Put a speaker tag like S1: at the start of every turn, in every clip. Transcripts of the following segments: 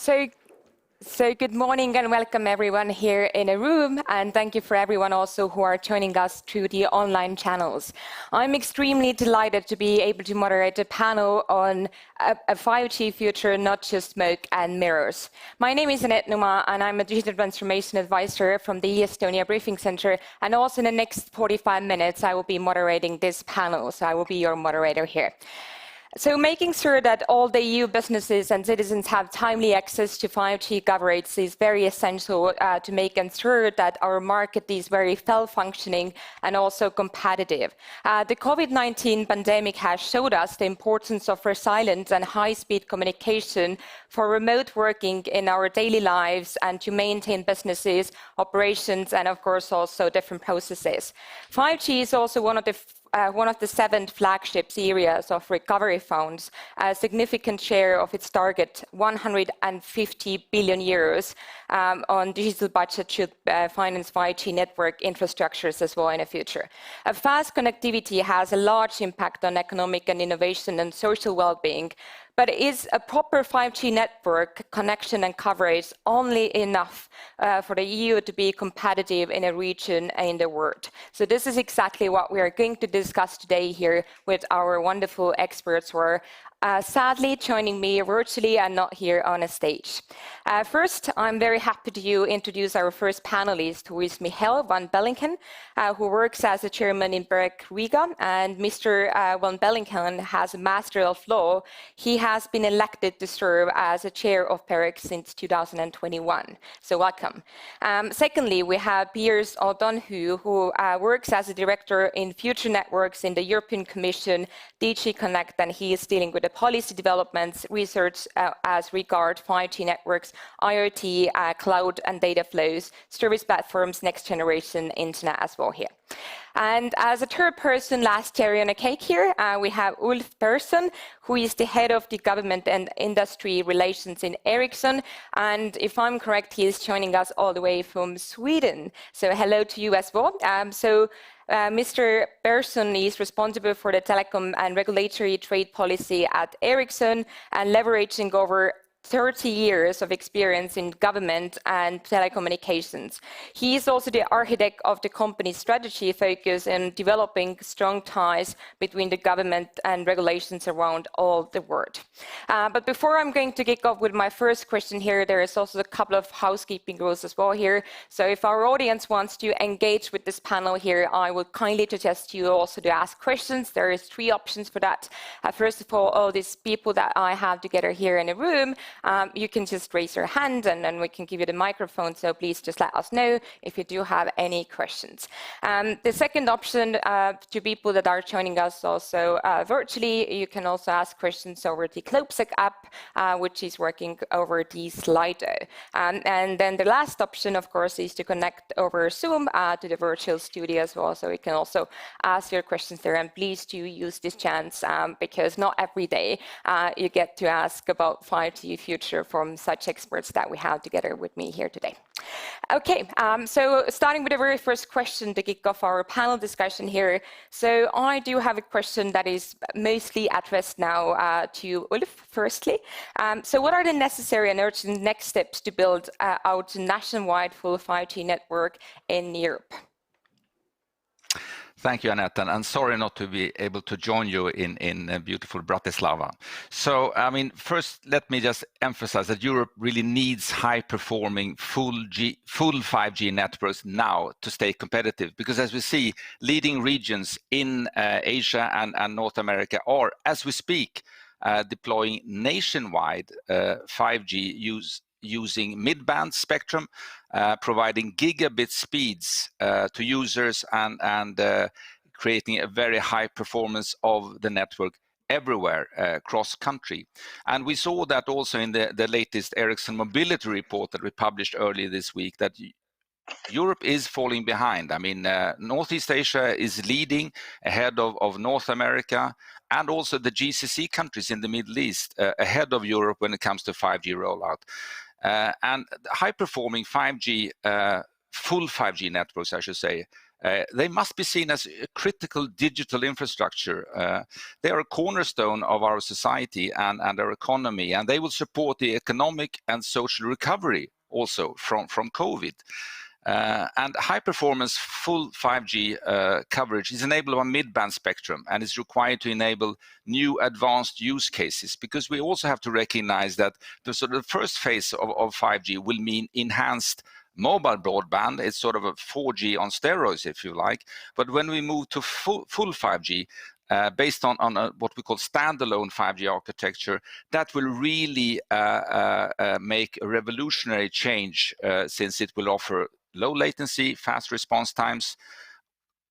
S1: So good morning and welcome everyone here in a room, and thank you for everyone also who are joining us through the online channels. I'm extremely delighted to be able to moderate a panel on a 5G future, not just smoke and mirrors. My name is Anett Numa and I'm a digital transformation advisor from the e-Estonia briefing center, and also in the next 45 minutes I will be moderating this panel, so I will be your moderator here. So making sure that all the EU businesses and citizens have timely access to 5G coverage is very essential to make sure that our market is very well-functioning and also competitive. The COVID-19 pandemic has showed us the importance of resilient and high-speed communication for remote working in our daily lives and to maintain businesses, operations, and of course also different processes. 5G is also one of the 7 flagship areas of recovery funds. A significant share of its target, 150 billion euros on digital budget, should finance 5G network infrastructures as well in the future. A fast connectivity has a large impact on economic and innovation and social well-being. But is a proper 5G network connection and coverage only enough for the EU to be competitive in a region and in the world? So this is exactly what we are going to discuss today here with our wonderful experts who are sadly joining me virtually and not here on a stage. First, I'm very happy to introduce our first panelist, who is Michel van Bellinghen, who works as a chairman in BEREC Riga. And Mr. van Bellinghen has a Master of Law. He has been elected to serve as a chair of BEREC since 2021. So welcome. Secondly, we have Pearse, who works as a director in future networks in the European Commission, DG Connect, and he is dealing with the policy developments, research as regard 5G networks, IoT, cloud and data flows, service platforms, next generation internet as well here. And as a third person, last cherry on a cake here, we have Pehrsson, who is the head of the government and industry relations in Ericsson. And if I'm correct, he is joining us all the way from Sweden. So hello to you as well. Mr. Pehrsson is responsible for the telecom and regulatory trade policy at Ericsson and leveraging over 30 years of experience in government and telecommunications. He is also the architect of the company's strategy focus in developing strong ties between the government and regulations around all the world. But before I'm going to kick off with my first question here, there is also a couple of housekeeping rules as well here. So if our audience wants to engage with this panel here, I would kindly suggest you also to ask questions. There is 3 options for that. First of all these people that I have together here in the room, you can just raise your hand and then we can give you the microphone, so please just let us know if you do have any questions. The second option, to people that are joining us also virtually, you can also ask questions over the GLOBSEC app, which is working over the Slido. And then the last option, of course, is to connect over Zoom to the virtual studio as well, so you can also ask your questions there, and please do use this chance because not every day you get to ask about 5G future from such experts that we have together with me here today. Okay, so starting with the very first question to kick off our panel discussion here. So I do have a question that is mostly addressed now to Ulf, firstly. So what are the necessary and urgent next steps to build out a nationwide full 5G network in Europe?
S2: Thank you, Anett, and sorry not to be able to join you in beautiful Bratislava. So, I mean, first, let me just emphasize that Europe really needs high-performing full 5G networks now to stay competitive, because as we see, leading regions in Asia and North America are, as we speak, deploying nationwide 5G using mid-band spectrum, providing gigabit speeds to users and creating a very high performance of the network everywhere cross-country. And we saw that also in the latest Ericsson mobility report that we published earlier this week, that Europe is falling behind. I mean, Northeast Asia is leading ahead of North America, and also the GCC countries in the Middle East ahead of Europe when it comes to 5G rollout. And high-performing 5G, full 5G networks, I should say, They must be seen as a critical digital infrastructure. They are a cornerstone of our society and our economy, and they will support the economic and social recovery also from COVID. And high-performance full 5G coverage is enabled by mid-band spectrum and is required to enable new advanced use cases, because we also have to recognize that the sort of first phase of 5G will mean enhanced mobile broadband. It's sort of a 4G on steroids, if you like. But when we move to full 5G, based on what we call standalone 5G architecture, that will really make a revolutionary change, since it will offer low latency, fast response times,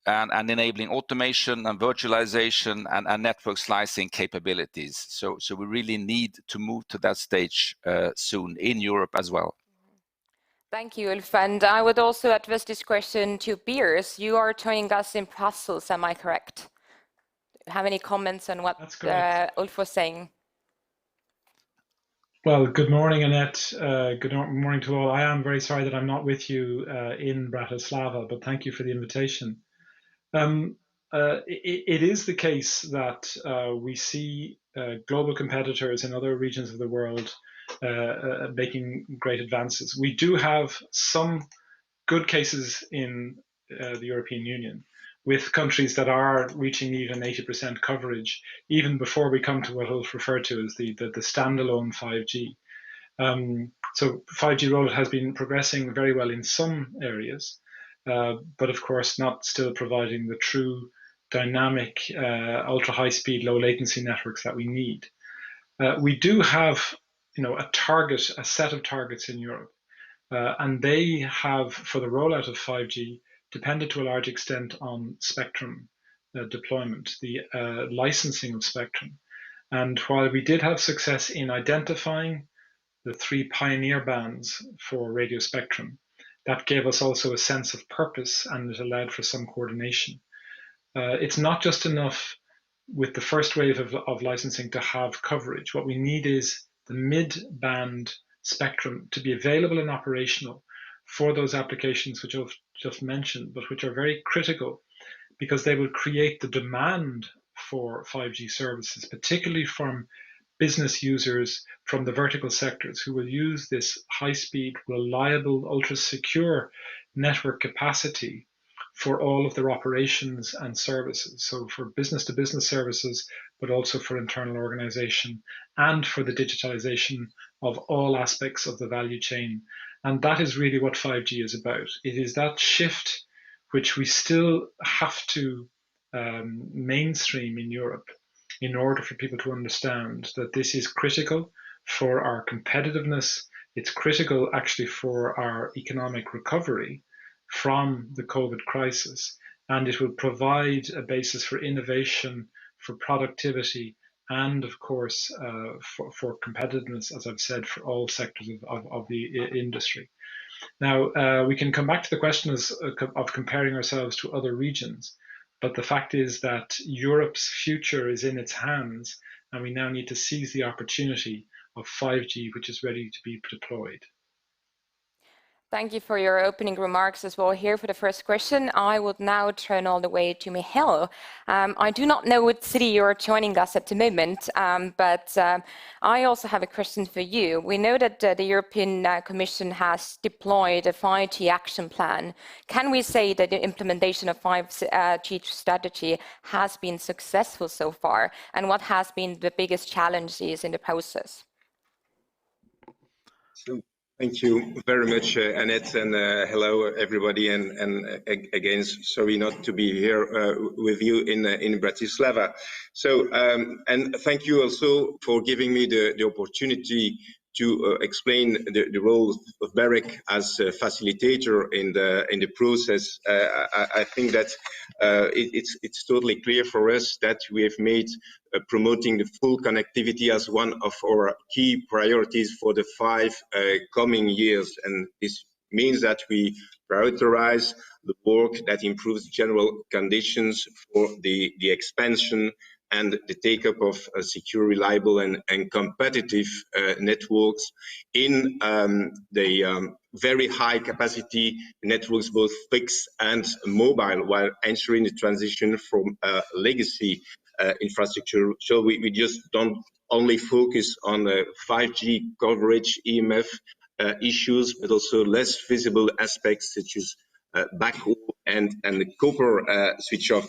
S2: and enabling automation and virtualization and network slicing capabilities. So we really need to move to that stage soon in Europe as well.
S1: Thank you, Ulf. And I would also address this question to Pearse. You are joining us in Brussels, am I correct? Have any comments on what Ulf was saying?
S3: Well, good morning, Anett. Good morning to all. I am very sorry that I'm not with you in Bratislava, but thank you for the invitation. It is the case that we see global competitors in other regions of the world making great advances. We do have some good cases in the European Union, with countries that are reaching even 80% coverage, even before we come to what Ulf referred to as the standalone 5G. So 5G rollout has been progressing very well in some areas, but of course not still providing the true dynamic, ultra high speed, low latency networks that we need. We do have, a set of targets in Europe, and they have, for the rollout of 5G, depended to a large extent on spectrum deployment, the licensing of spectrum. And while we did have success in identifying the 3 pioneer bands for radio spectrum, that gave us also a sense of purpose, and it allowed for some coordination. It's not just enough with the first wave of licensing to have coverage. What we need is the mid-band spectrum to be available and operational for those applications which I've just mentioned, but which are very critical because they will create the demand for 5G services, particularly from business users from the vertical sectors who will use this high-speed, reliable, ultra-secure network capacity for all of their operations and services. So for business-to-business services, but also for internal organization and for the digitalization of all aspects of the value chain. And that is really what 5G is about. It is that shift which we still have to mainstream in Europe in order for people to understand that this is critical for our competitiveness. It's critical actually for our economic recovery from the COVID crisis, and it will provide a basis for innovation, for productivity, and of course for competitiveness, as I've said, for all sectors of the industry. Now, we can come back to the question of comparing ourselves to other regions, but the fact is that Europe's future is in its hands, and we now need to seize the opportunity of 5G, which is ready to be deployed.
S1: Thank you for your opening remarks as well here for the first question. I would now turn all the way to Michel. I do not know what city you're joining us at the moment, but I also have a question for you. We know that the European Commission has deployed a 5G action plan. Can we say that the implementation of 5G strategy has been successful so far? And what has been the biggest challenges in the process?
S4: Thank you very much, Anett, and hello everybody. And again, sorry not to be here with you in Bratislava. So, and thank you also for giving me the opportunity to explain the role of BEREC as a facilitator in the process. I think that it's totally clear for us that we have made promoting the full connectivity as one of our key priorities for the 5 coming years, and this means that we prioritize the work that improves general conditions for the expansion and the take-up of secure, reliable, and competitive networks in the very high capacity networks, both fixed and mobile, while ensuring the transition from legacy infrastructure. So we just don't only focus on 5G coverage, EMF issues, but also less visible aspects such as backhaul and the copper switch off.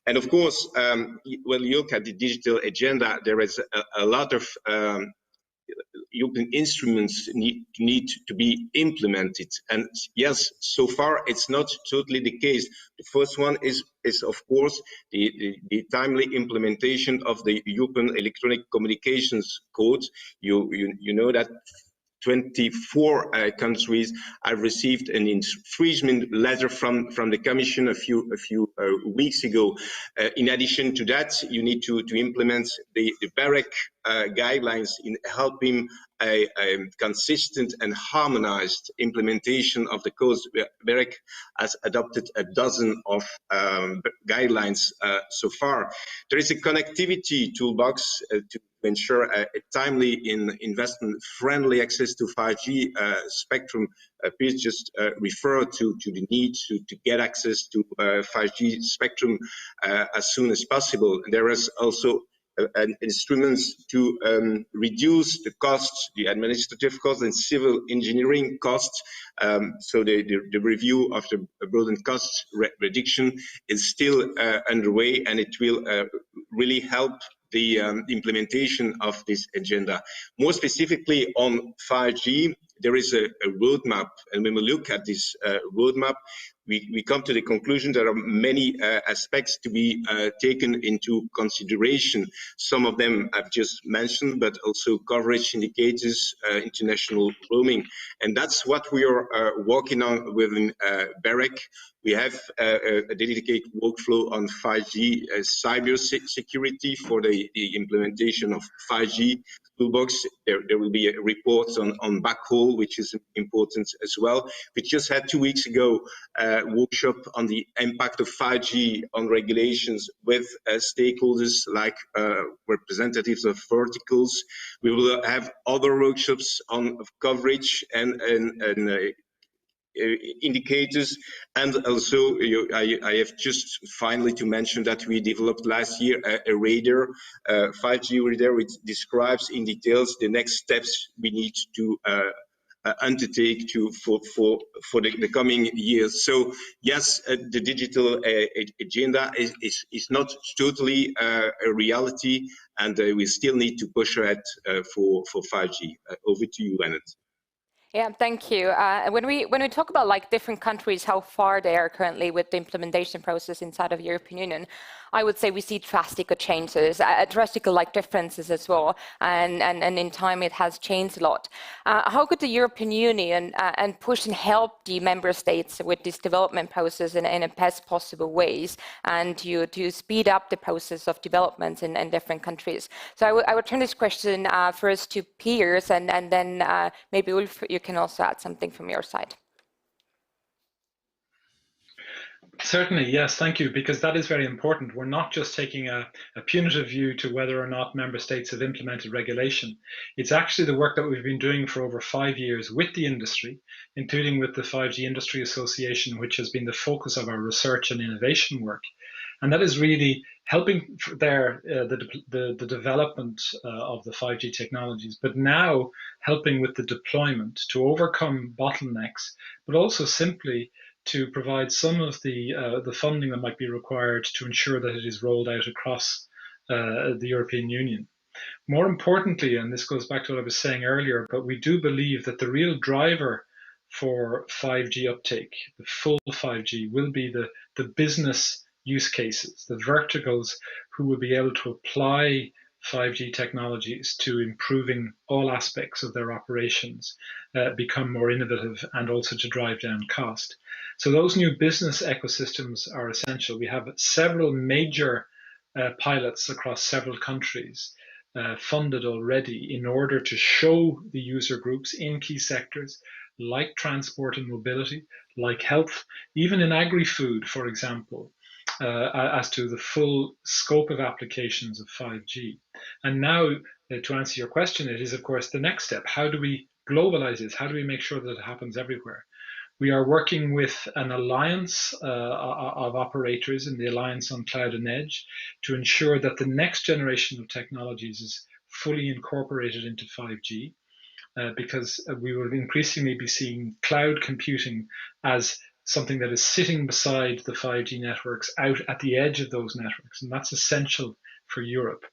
S4: And of course, when you look at the digital agenda, there is a lot of European instruments need to be implemented. And yes, so far it's not totally the case. The first one is of course the timely implementation of the European Electronic Communications Code. You know that 24 countries have received an infringement letter from the Commission a few weeks ago. In addition to that, you need to implement the BEREC guidelines in helping a consistent and harmonized implementation of the codes. BEREC has adopted a dozen of guidelines so far. There is a connectivity toolbox to ensure a timely investment-friendly access to 5G spectrum. Pearse just referred to the need to get access to 5G spectrum as soon as possible. There is also instruments to reduce the costs, the administrative costs and civil engineering costs. So the review of the burden cost reduction is still underway, and it will really help the implementation of this agenda. More specifically on 5G, there is a roadmap, and when we look at this roadmap, we come to the conclusion there are many aspects to be taken into consideration. Some of them I've just mentioned, but also coverage indicators, international roaming. And that's what we are working on within BEREC. We have a dedicated workflow on 5G cyber security for the implementation of 5G toolbox. There will be a report on backhaul, which is important as well. We just had 2 weeks ago a workshop on the impact of 5G on regulations with stakeholders like representatives of verticals. We will have other workshops on coverage and indicators, and also I have just finally to mention that we developed last year a radar, 5G radar, which describes in details the next steps we need to undertake for the coming years. So yes, the digital agenda is not totally a reality, and we still need to push ahead for 5G. Over to you, Anett.
S1: Yeah, thank you. When we talk about like different countries, how far they are currently with the implementation process inside of European Union, I would say we see drastic changes, drastic like differences as well, and in time it has changed a lot. How could the European Union and push and help the member states with this development process in the best possible ways, and to speed up the process of development in different countries? So I would turn this question first to Pearse, and then maybe Ulf, you can also add something from your side.
S3: Certainly, yes, thank you, because that is very important. We're not just taking a punitive view to whether or not member states have implemented regulation. It's actually the work that we've been doing for over 5 years with the industry, including with the 5G Industry Association, which has been the focus of our research and innovation work. And that is really helping there the development of the 5G technologies, but now helping with the deployment to overcome bottlenecks, but also simply to provide some of the funding that might be required to ensure that it is rolled out across the European Union. More importantly, and this goes back to what I was saying earlier, but we do believe that the real driver for 5G uptake, the full 5G, will be the business use cases, the verticals who will be able to apply 5G technologies to improving all aspects of their operations, become more innovative, and also to drive down cost. So those new business ecosystems are essential. We have several major pilots across several countries funded already in order to show the user groups in key sectors like transport and mobility, like health, even in agri-food, for example, as to the full scope of applications of 5G. And now, to answer your question, it is, of course, the next step. How do we globalize this? How do we make sure that it happens everywhere? We are working with an alliance of operators in the Alliance on Cloud and Edge to ensure that the next generation of technologies is fully incorporated into 5G. Because we will increasingly be seeing cloud computing as something that is sitting beside the 5G networks out at the edge of those networks, and that's essential for Europe.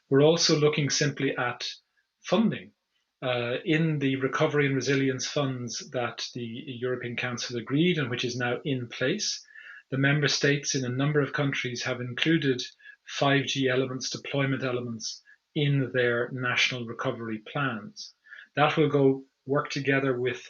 S3: We're also looking simply at funding. In the recovery and resilience funds that the European Council agreed and which is now in place, the member states in a number of countries have included 5G elements, deployment elements in their national recovery plans. That will go work together with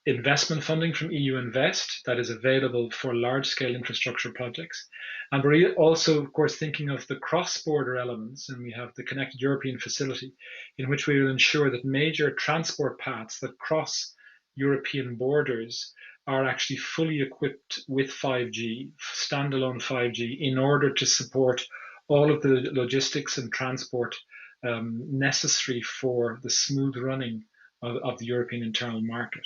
S3: investment funding from EU Invest that is available for large-scale infrastructure projects. And we're also, of course, thinking of the cross-border elements, and we have the Connected European Facility, in which we will ensure that major transport paths that cross European borders are actually fully equipped with 5G, standalone 5G, in order to support all of the logistics and transport necessary for the smooth running of the European internal market.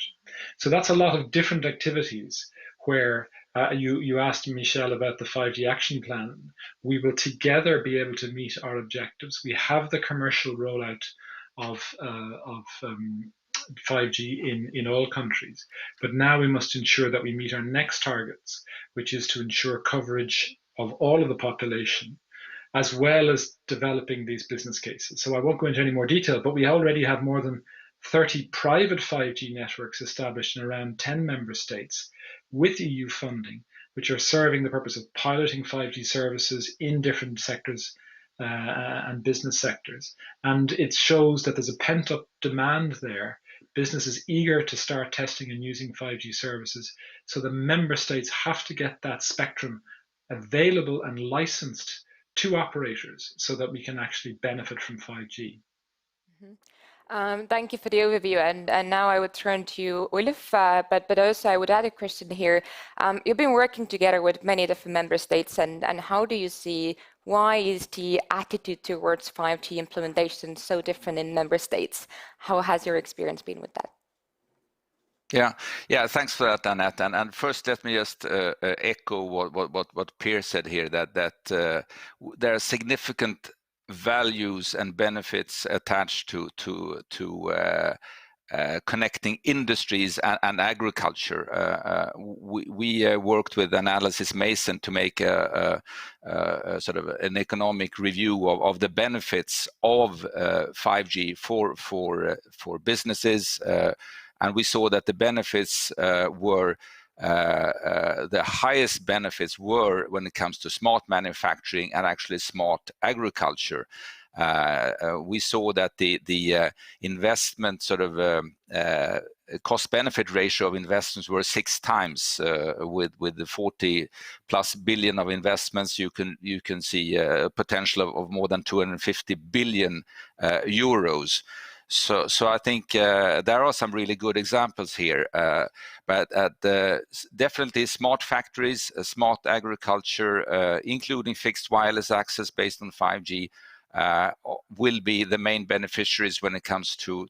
S3: So that's a lot of different activities where you asked Michel about the 5G action plan. We will together be able to meet our objectives. We have the commercial rollout of 5G in all countries, but now we must ensure that we meet our next targets, which is to ensure coverage of all of the population, as well as developing these business cases. So I won't go into any more detail, but we already have more than 30 private 5G networks established in around 10 member states with EU funding, which are serving the purpose of piloting 5G services in different sectors and business sectors. And it shows that there's a pent-up demand there. Business is eager to start testing and using 5G services. So the member states have to get that spectrum available and licensed to operators so that we can actually benefit from 5G.
S1: Thank you for the overview, and now I would turn to Ulf, but also I would add a question here. You've been working together with many different member states, and how do you see, why is the attitude towards 5G implementation so different in member states? How has your experience been with that?
S2: Yeah. Thanks for that, Anett. And first, let me just echo what Pearse said here, that there are significant values and benefits attached to connecting industries and agriculture. We worked with Analysis Mason to make a sort of an economic review of the benefits of 5G for businesses. And we saw that the benefits were the highest benefits were when it comes to smart manufacturing and actually smart agriculture. We saw that the investment sort of cost-benefit ratio of investments were 6 times. With the 40+ billion of investments, you can see a potential of more than 250 billion euros. So I think there are some really good examples here, but definitely smart factories, smart agriculture, including fixed wireless access based on 5G, will be the main beneficiaries when it comes to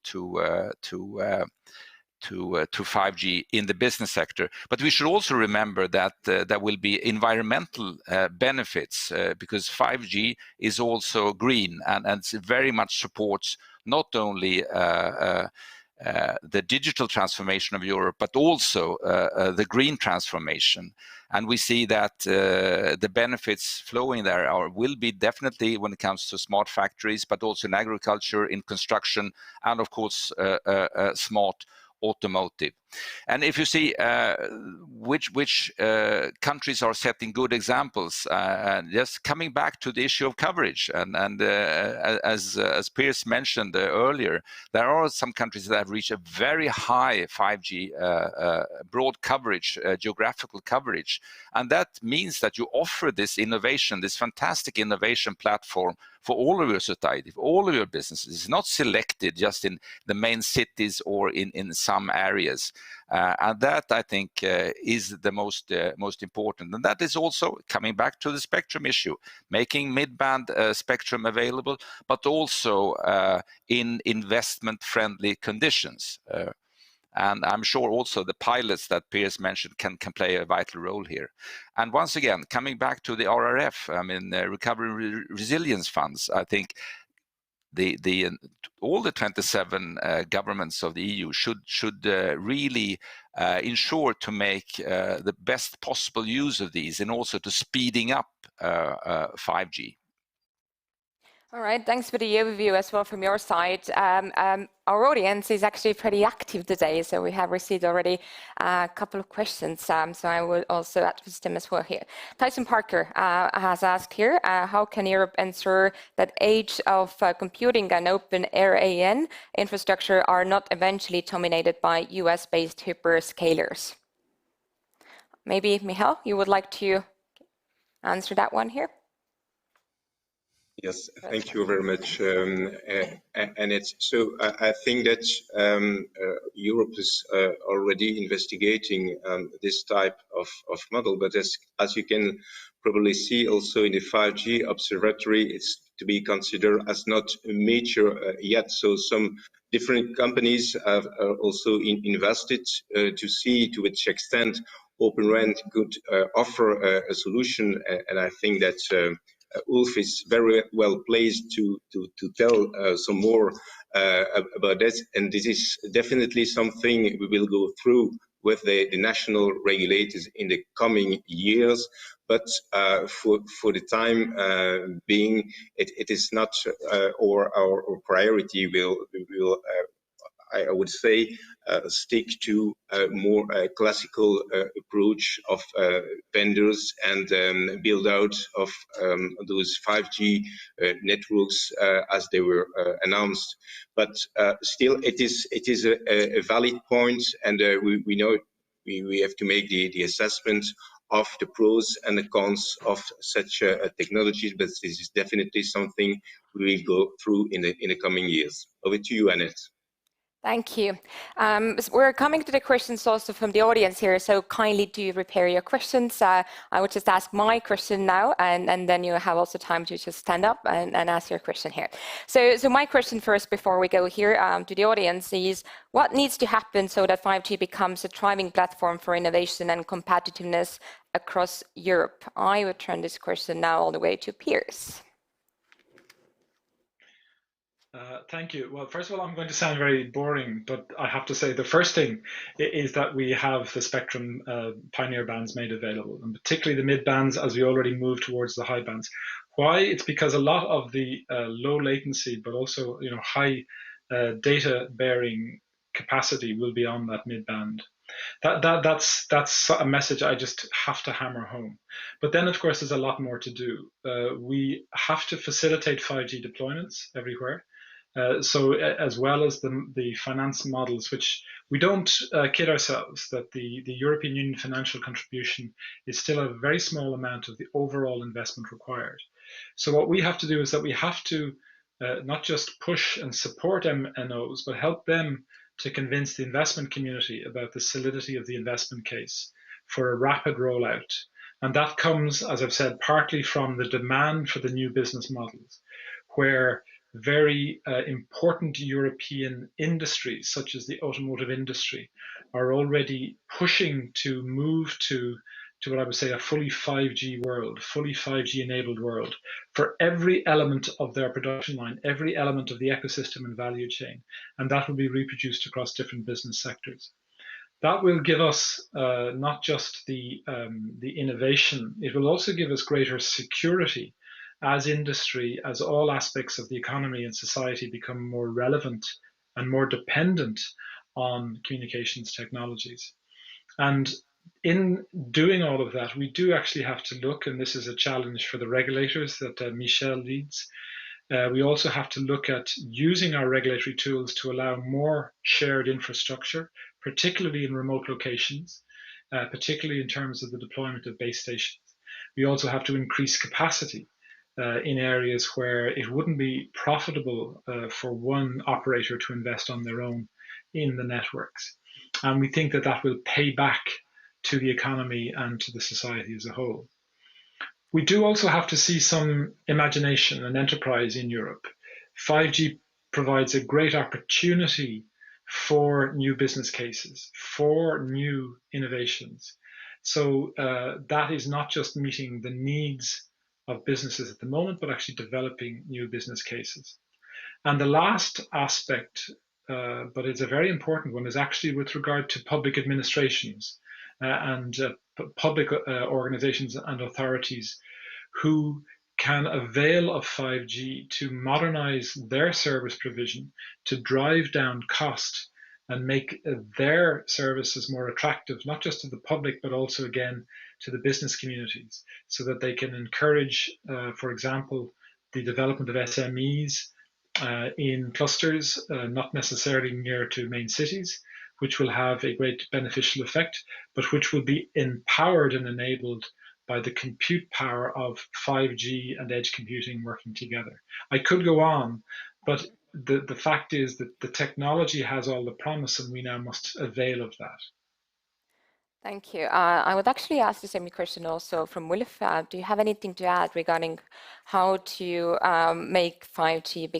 S2: 5G in the business sector. But we should also remember that there will be environmental benefits because 5G is also green and it very much supports not only the digital transformation of Europe, but also the green transformation. And we see that the benefits flowing there will be definitely when it comes to smart factories, but also in agriculture, in construction, and of course, smart automotive. And if you see which countries are setting good examples, just coming back to the issue of coverage, and as Pearse mentioned earlier, there are some countries that have reached a very high 5G broad coverage, geographical coverage, and that means that you offer this innovation, this fantastic innovation platform for all of your society, for all of your businesses. It's not selected just in the main cities or in some areas. And that, I think, is the most important. And that is also coming back to the spectrum issue, making mid-band spectrum available, but also in investment-friendly conditions. And I'm sure also the pilots that Pearse mentioned can play a vital role here. And once again, coming back to the RRF, I mean, recovery resilience funds, I think all the 27 governments of the EU should really ensure to make the best possible use of these, and also to speeding up 5G.
S1: All right, thanks for the overview as well from your side. Our audience is actually pretty active today, so we have received already a couple of questions, so I will also address them as well here. Tyson Parker has asked here, how can Europe ensure that age of computing and open RAN infrastructure are not eventually dominated by US-based hyperscalers? Maybe, Michel, you would like to answer that one here?
S4: Yes, thank you very much, Anett. So I think that Europe is already investigating this type of model, but as you can probably see also in the 5G observatory, it's to be considered as not major yet. So some different companies have also invested to see to which extent Open RAN could offer a solution, and I think that Ulf is very well placed to tell some more about that, and this is definitely something we will go through with the national regulators in the coming years. But for the time being, it is not our priority. I would say, stick to a more classical approach of vendors and build out of those 5G networks as they were announced. But still, it is a valid point, and we know we have to make the assessment of the pros and the cons of such a technology, but this is definitely something we will go through in the coming years. Over to you, Anett.
S1: Thank you. So we're coming to the questions also from the audience here, so kindly do prepare your questions. I would just ask my question now, and then you have also time to just stand up and ask your question here. So my question first, before we go here to the audience, is what needs to happen so that 5G becomes a thriving platform for innovation and competitiveness across Europe? I would turn this question now all the way to Pearse.
S3: Thank you. Well, first of all, I'm going to sound very boring, but I have to say the first thing is that we have the spectrum pioneer bands made available, and particularly the mid bands as we already move towards the high bands. Why? It's because a lot of the low latency, but also high data bearing capacity will be on that mid band. That's a message I just have to hammer home. But then, of course, there's a lot more to do. We have to facilitate 5G deployments everywhere. So as well as the finance models, which we don't kid ourselves that the European Union financial contribution is still a very small amount of the overall investment required. So what we have to do is that we have to not just push and support MNOs, but help them to convince the investment community about the solidity of the investment case for a rapid rollout. And that comes, as I've said, partly from the demand for the new business models, where very important European industries, such as the automotive industry, are already pushing to move to what I would say a fully 5G world, fully 5G enabled world, for every element of their production line, every element of the ecosystem and value chain, and that will be reproduced across different business sectors. That will give us not just the innovation, it will also give us greater security as industry, as all aspects of the economy and society become more relevant and more dependent on communications technologies. And in doing all of that, we do actually have to look, and this is a challenge for the regulators that Michel leads, we also have to look at using our regulatory tools to allow more shared infrastructure, particularly in remote locations, particularly in terms of the deployment of base stations. We also have to increase capacity in areas where it wouldn't be profitable for one operator to invest on their own in the networks. And we think that that will pay back to the economy and to the society as a whole. We do also have to see some imagination and enterprise in Europe. 5G provides a great opportunity for new business cases, for new innovations. So that is not just meeting the needs of businesses at the moment, but actually developing new business cases. And the last aspect, but it's a very important one, is actually with regard to public administrations and public organizations and authorities who can avail of 5G to modernize their service provision, to drive down cost and make their services more attractive, not just to the public, but also, again, to the business communities, so that they can encourage, for example, the development of SMEs in clusters, not necessarily near to main cities, which will have a great beneficial effect, but which will be empowered and enabled by the compute power of 5G and edge computing working together. I could go on, but the fact is that the technology has all the promise, and we now must avail of that.
S1: Thank you. I would actually ask the same question also from Wolf. Do you have anything to add regarding how to make 5G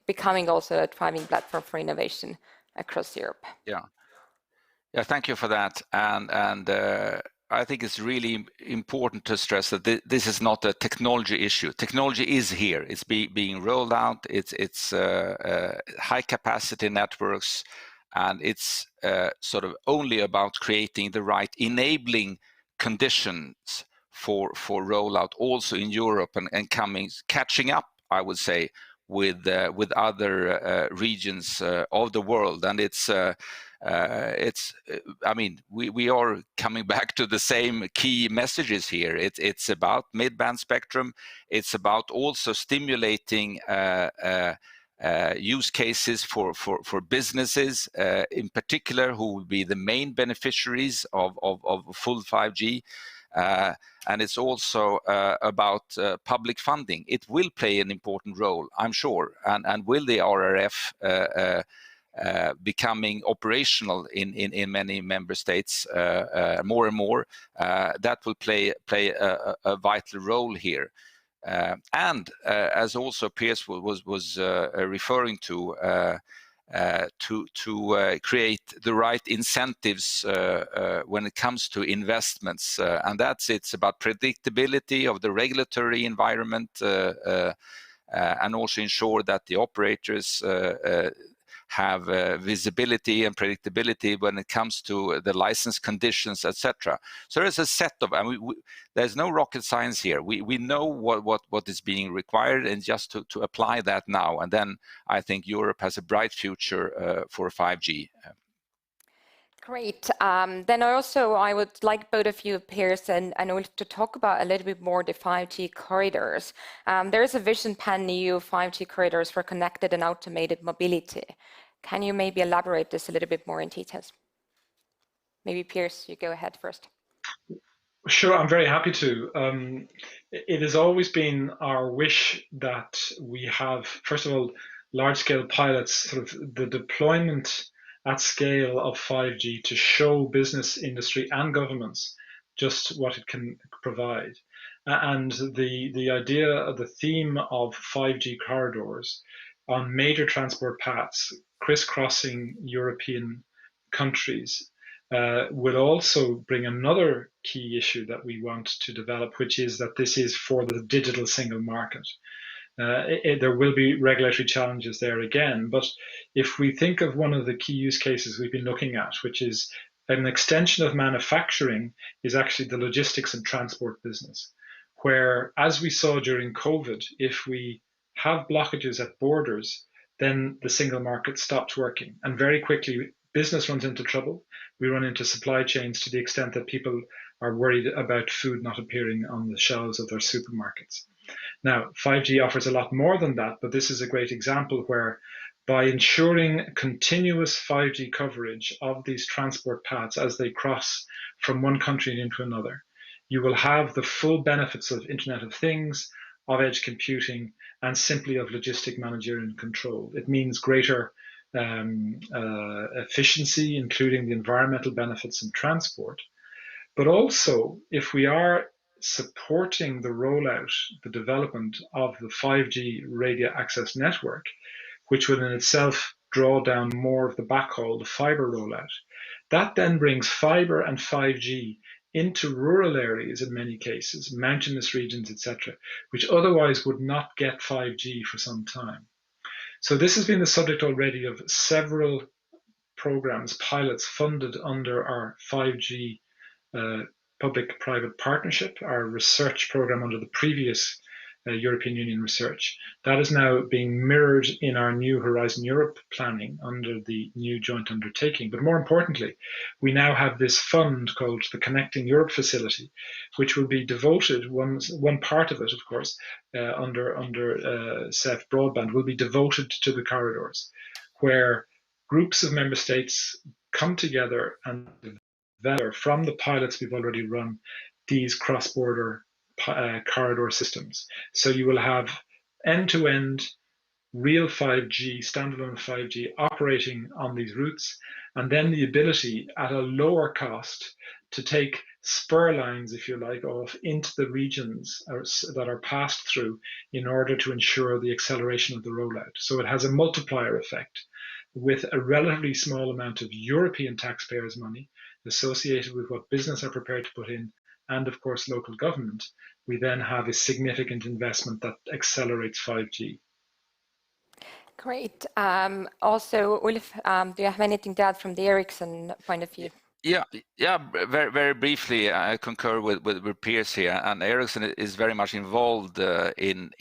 S1: becoming also a thriving platform for innovation across Europe?
S2: Yeah, thank you for that. And I think it's really important to stress that this is not a technology issue. Technology is here. It's being rolled out. It's high capacity networks, and it's sort of only about creating the right enabling conditions for rollout also in Europe and catching up, I would say, with other regions of the world. And I mean, we are coming back to the same key messages here. It's about mid-band spectrum. It's about also stimulating use cases for businesses, in particular, who will be the main beneficiaries of full 5G. And it's also about public funding. It will play an important role, I'm sure. And will the RRF becoming operational in many member states more and more, that will play a vital role here. And as also Pearse was referring to create the right incentives when it comes to investments, and it's about predictability of the regulatory environment, and also ensure that the operators have visibility and predictability when it comes to the license conditions, etc. So there's a set of, there's no rocket science here. We know what is being required, and just to apply that now. And then I think Europe has a bright future for 5G.
S1: Great. Then I would like both of you, Pearse and Ulf, to talk about a little bit more the 5G corridors. There is a vision pan-EU 5G corridors for connected and automated mobility. Can you maybe elaborate this a little bit more in details? Maybe Pearse, you go ahead first.
S3: Sure, I'm very happy to. It has always been our wish that we have, first of all, large-scale pilots, sort of the deployment at scale of 5G to show business, industry, and governments just what it can provide. And the idea, the theme of 5G corridors on major transport paths crisscrossing European countries would also bring another key issue that we want to develop, which is that this is for the digital single market. There will be regulatory challenges there again, but if we think of one of the key use cases we've been looking at, which is an extension of manufacturing, is actually the logistics and transport business, where, as we saw during COVID, if we have blockages at borders, then the single market stops working, and very quickly business runs into trouble. We run into supply chains to the extent that people are worried about food not appearing on the shelves of their supermarkets. Now, 5G offers a lot more than that, but this is a great example where, by ensuring continuous 5G coverage of these transport paths as they cross from one country into another, you will have the full benefits of Internet of Things, of edge computing, and simply of logistic managerial control. It means greater efficiency, including the environmental benefits and transport. But also, if we are supporting the rollout, the development of the 5G radio access network, which would in itself draw down more of the backhaul, the fiber rollout, that then brings fiber and 5G into rural areas in many cases, mountainous regions, etc., which otherwise would not get 5G for some time. So this has been the subject already of several programs, pilots funded under our 5G public-private partnership, our research program under the previous European Union research. That is now being mirrored in our new Horizon Europe planning under the new joint undertaking. But more importantly, we now have this fund called the Connecting Europe Facility, which will be devoted, one part of it, of course, under CEF broadband, will be devoted to the corridors, where groups of member states come together and develop from the pilots we've already run these cross-border corridor systems. So you will have end-to-end real 5G, standalone 5G operating on these routes, and then the ability at a lower cost to take spur lines, if you like, off into the regions that are passed through in order to ensure the acceleration of the rollout. So it has a multiplier effect with a relatively small amount of European taxpayers' money associated with what business are prepared to put in, and of course local government. We then have a significant investment that accelerates 5G.
S1: Great. Also, Ulf, do you have anything to add from the Ericsson point of view?
S2: Yeah. Very, very briefly, I concur with Pearse here, and Ericsson is very much involved in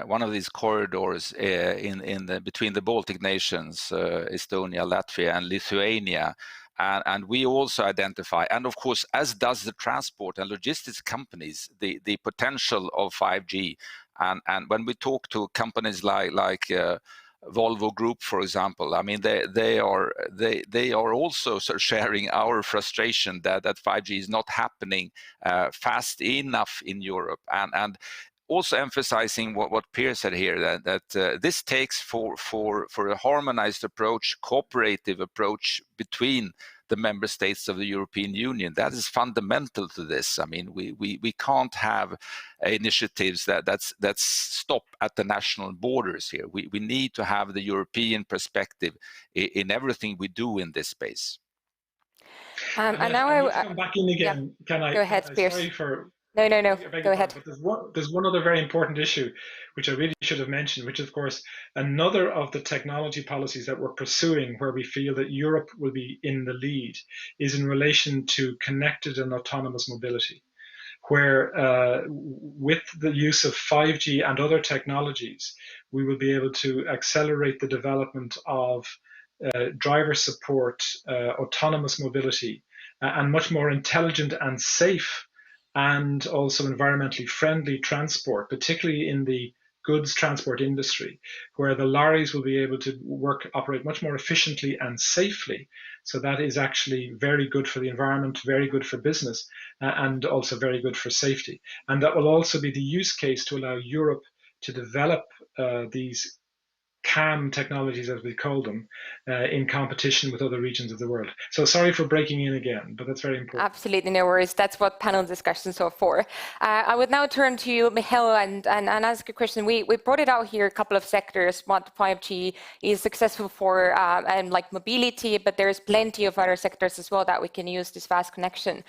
S2: one of these corridors between the Baltic nations, Estonia, Latvia, and Lithuania. And we also identify, and of course, as does the transport and logistics companies, the potential of 5G. And when we talk to companies like Volvo Group, for example, I mean, they are also sort of sharing our frustration that 5G is not happening fast enough in Europe, and also emphasizing what Pearse said here, that this takes for a harmonized approach, cooperative approach between the member states of the European Union. That is fundamental to this. I mean, we can't have initiatives that stop at the national borders here. We need to have the European perspective in everything we do in this space.
S1: And now I
S3: come back in again.
S1: Yeah.
S3: Can I?
S1: Go ahead, Pearse.
S3: Sorry for.
S1: No. Go ahead.
S3: But there's one other very important issue, which I really should have mentioned, which is, of course, another of the technology policies that we're pursuing where we feel that Europe will be in the lead is in relation to connected and autonomous mobility, where with the use of 5G and other technologies, we will be able to accelerate the development of driver support, autonomous mobility, and much more intelligent and safe and also environmentally friendly transport, particularly in the goods transport industry, where the lorries will be able to operate much more efficiently and safely. So that is actually very good for the environment, very good for business, and also very good for safety. And that will also be the use case to allow Europe to develop these CAM technologies, as we call them, in competition with other regions of the world. So sorry for breaking in again, but that's very important.
S1: Absolutely, no worries. That's what panel discussions are for. I would now turn to you, Michel, and ask a question. We brought it out here, a couple of sectors, what 5G is successful for, and like mobility, but there's plenty of other sectors as well that we can use this fast connection.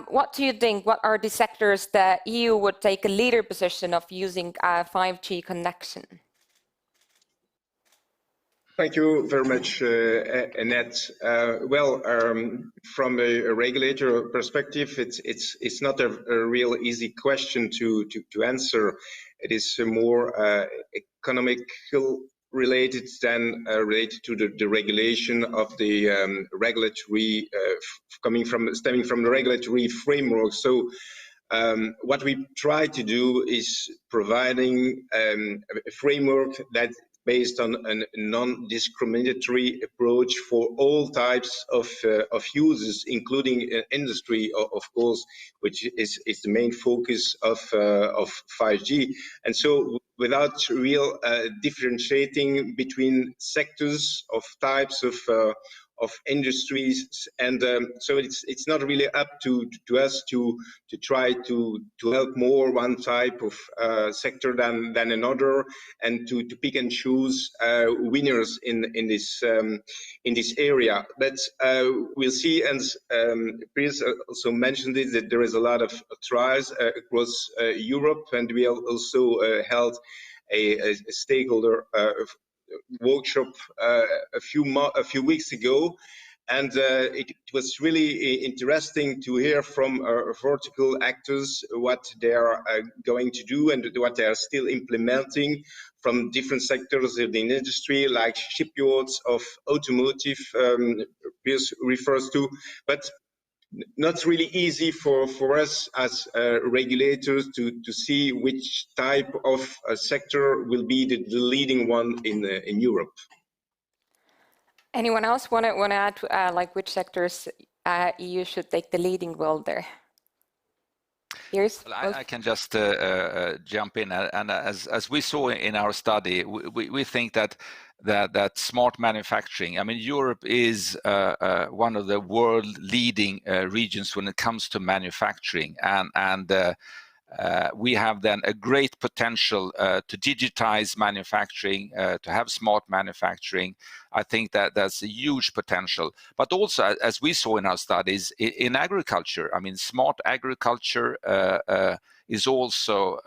S1: What do you think, what are the sectors that EU would take a leader position of using 5G connection?
S4: Thank you very much, Anett. From a regulator perspective, it's not a real easy question to answer. It is more economical related than related to the regulation of the regulatory stemming from the regulatory framework. So what we try to do is providing a framework that based on a non-discriminatory approach for all types of users, including industry, of course, which is the main focus of 5G. And so without real differentiating between sectors of types of industries, and so it's not really up to us to try to help more one type of sector than another, and to pick and choose winners in this area. But we'll see, and Pearse also mentioned it, that there is a lot of trials across Europe, and we also held a stakeholder workshop a few weeks ago, and it was really interesting to hear from vertical actors what they are going to do and what they are still implementing from different sectors in the industry, like shipyards, of automotive, Pearse refers to, but not really easy for us as regulators to see which type of sector will be the leading one in Europe.
S1: Anyone else want to add like which sectors EU should take the leading role there? Pearse?
S2: Well, I can just jump in, and as we saw in our study, we think that smart manufacturing, I mean, Europe is one of the world leading regions when it comes to manufacturing, and we have then a great potential to digitize manufacturing, to have smart manufacturing. I think that that's a huge potential. But also, as we saw in our studies, in agriculture, I mean, smart agriculture is also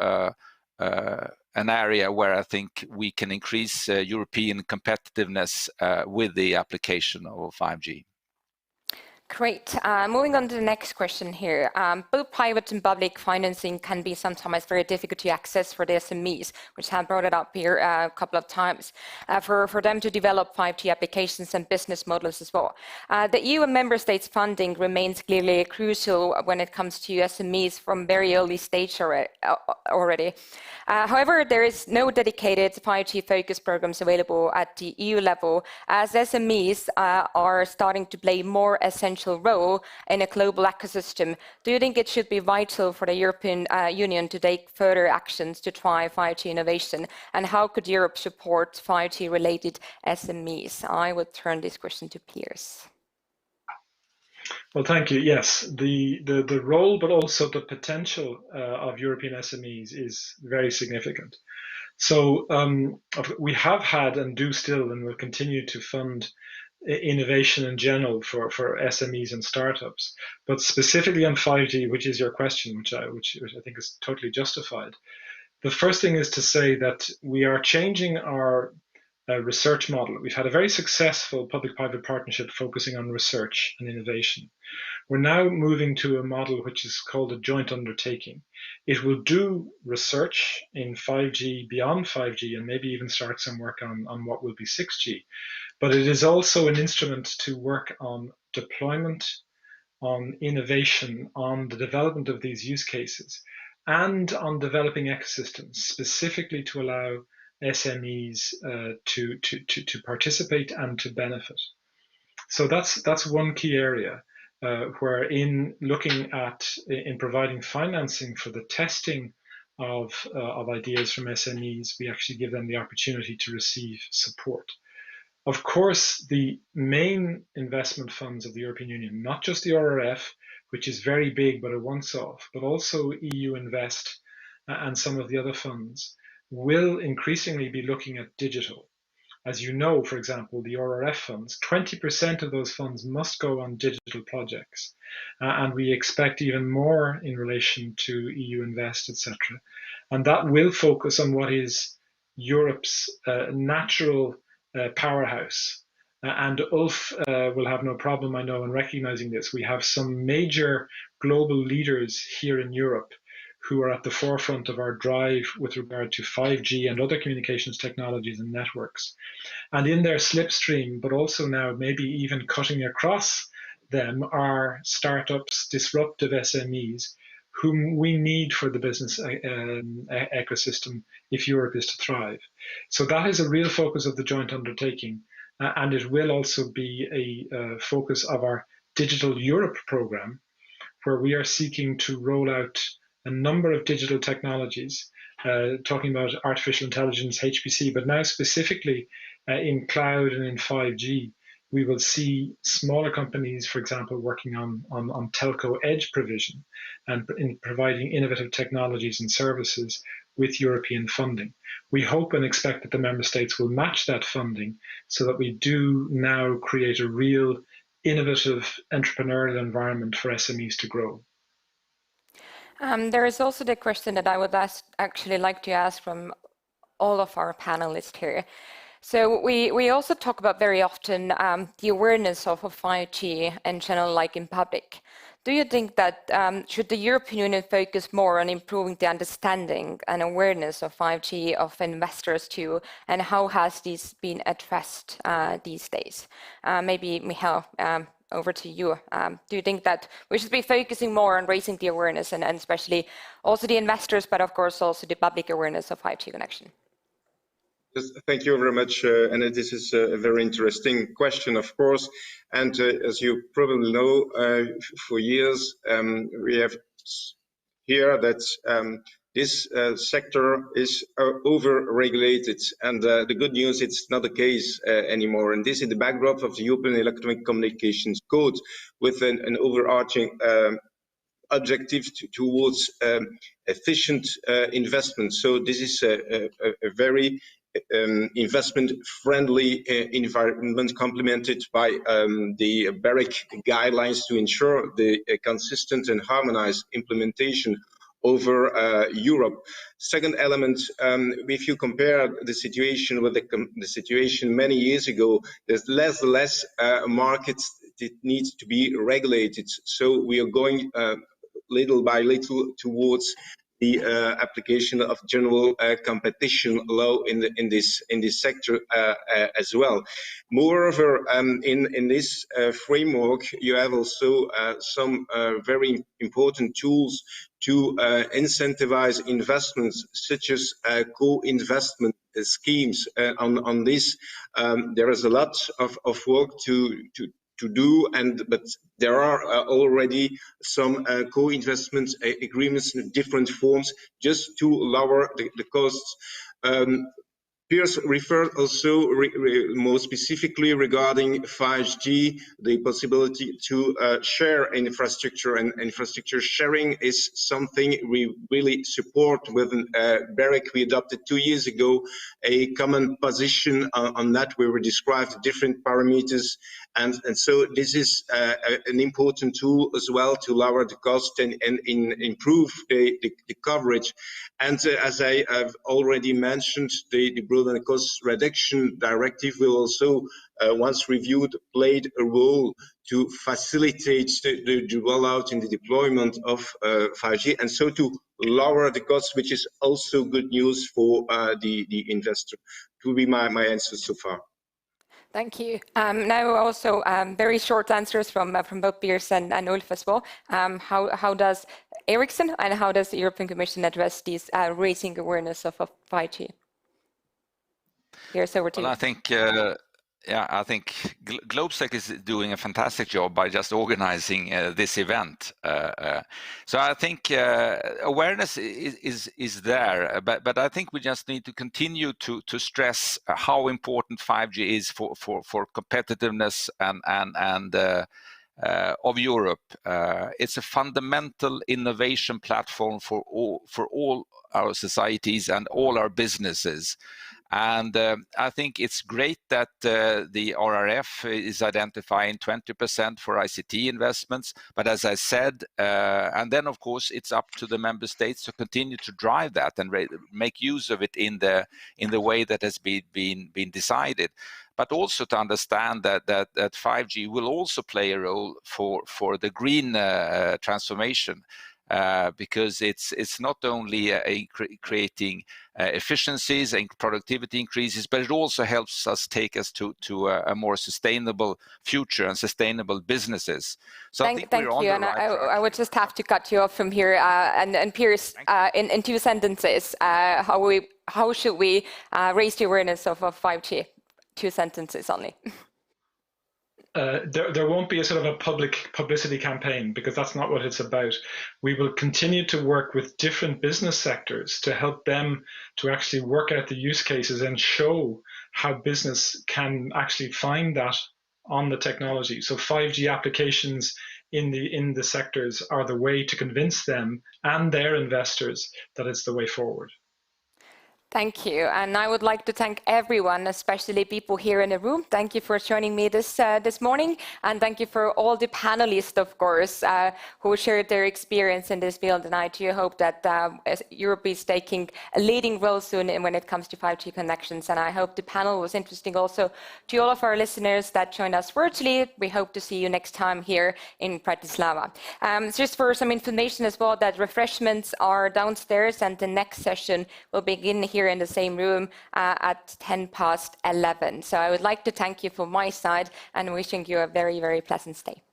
S2: an area where I think we can increase European competitiveness with the application of 5G.
S1: Great. Moving on to the next question here. Both private and public financing can be sometimes very difficult to access for the SMEs, which have brought it up here a couple of times, for them to develop 5G applications and business models as well. The EU and member states funding remains clearly crucial when it comes to SMEs from very early stage already. However, there is no dedicated 5G focus programs available at the EU level, as SMEs are starting to play more essential role in a global ecosystem. Do you think it should be vital for the European Union to take further actions to drive 5G innovation? And how could Europe support 5G-related SMEs? I would turn this question to Pearse.
S3: Well, thank you. Yes, the role, but also the potential of European SMEs is very significant. So we have had and do still and will continue to fund innovation in general for SMEs and startups, but specifically on 5G, which is your question, which I think is totally justified. The first thing is to say that we are changing our research model. We've had a very successful public-private partnership focusing on research and innovation. We're now moving to a model which is called a joint undertaking. It will do research in 5G, beyond 5G, and maybe even start some work on what will be 6G. But it is also an instrument to work on deployment, on innovation, on the development of these use cases, and on developing ecosystems, specifically to allow SMEs to participate and to benefit. So that's one key area where in looking at, in providing financing for the testing of ideas from SMEs, we actually give them the opportunity to receive support. Of course, the main investment funds of the European Union, not just the RRF, which is very big but a once-off, but also EU Invest and some of the other funds, will increasingly be looking at digital. As you know, for example, the RRF funds, 20% of those funds must go on digital projects. And we expect even more in relation to EU Invest, etc. And that will focus on what is Europe's natural powerhouse. And Ulf will have no problem, I know, in recognizing this. We have some major global leaders here in Europe who are at the forefront of our drive with regard to 5G and other communications technologies and networks. And in their slipstream, but also now maybe even cutting across them, are startups, disruptive SMEs, whom we need for the business ecosystem if Europe is to thrive. So that is a real focus of the joint undertaking, and it will also be a focus of our Digital Europe program, where we are seeking to roll out a number of digital technologies, talking about artificial intelligence, HPC, but now specifically in cloud and in 5G. We will see smaller companies, for example, working on telco edge provision and in providing innovative technologies and services with European funding. We hope and expect that the member states will match that funding so that we do now create a real innovative entrepreneurial environment for SMEs to grow.
S1: There is also the question that I would actually like to ask from all of our panelists here. So we also talk about very often the awareness of 5G in general, like in public. Do you think that should the European Union focus more on improving the understanding and awareness of 5G of investors too, and how has this been addressed these days? Maybe Michel, over to you. Do you think that we should be focusing more on raising the awareness and especially also the investors, but of course also the public awareness of 5G connection?
S4: Yes, thank you very much, and this is a very interesting question, of course. And as you probably know, for years we have here that this sector is over-regulated, and the good news, it's not the case anymore. And this is the backdrop of the European Electronic Communications Code, with an overarching objective towards efficient investment. So this is a very investment-friendly environment, complemented by the BEREC guidelines to ensure the consistent and harmonized implementation over Europe. Second element, if you compare the situation with the situation many years ago, there's less and less markets that needs to be regulated. So we are going little by little towards the application of general competition law in this sector as well. Moreover, in this framework, you have also some very important tools to incentivize investments, such as co-investment schemes. On this, there is a lot of work to do, but there are already some co-investment agreements in different forms, just to lower the costs. Pearse referred also more specifically regarding 5G, the possibility to share infrastructure, and infrastructure sharing is something we really support. With BEREC, we adopted 2 years ago a common position on that, where we described different parameters, and so this is an important tool as well to lower the cost and improve the coverage. And as I have already mentioned, the burden and cost reduction directive will also, once reviewed, played a role to facilitate the rollout and the deployment of 5G, and so to lower the cost, which is also good news for the investor. It will be my answer so far.
S1: Thank you. Now also very short answers from both Pearse and Ulf as well. How does Ericsson and how does the European Commission address these raising awareness of 5G? Here's over to you.
S2: Well, I think GLOBSEC is doing a fantastic job by just organizing this event. So I think awareness is there, but I think we just need to continue to stress how important 5G is for competitiveness and of Europe. It's a fundamental innovation platform for all our societies and all our businesses. And I think it's great that the RRF is identifying 20% for ICT investments. But as I said, and then of course it's up to the member states to continue to drive that and make use of it in the way that has been decided. But also to understand that 5G will also play a role for the green transformation. because it's not only creating efficiencies and productivity increases, but it also helps us take us to a more sustainable future and sustainable businesses. So I think we're on the right track.
S1: I would just have to cut you off from here. And Pearse, in 2 sentences, how should we raise the awareness of 5G? 2 sentences only.
S3: There won't be a sort of a public publicity campaign, because that's not what it's about. We will continue to work with different business sectors to help them to actually work out the use cases and show how business can actually find that on the technology. So 5G applications in the sectors are the way to convince them and their investors that it's the way forward.
S1: Thank you. And I would like to thank everyone, especially people here in the room. Thank you for joining me this morning. And thank you for all the panelists, of course, who shared their experience in this field. And I too hope that Europe is taking a leading role soon when it comes to 5G connections. And I hope the panel was interesting also to all of our listeners that joined us virtually. We hope to see you next time here in Bratislava. Just for some information as well, that refreshments are downstairs, and the next session will begin here in the same room at 11:10. So I would like to thank you from my side and wishing you a very, very pleasant stay.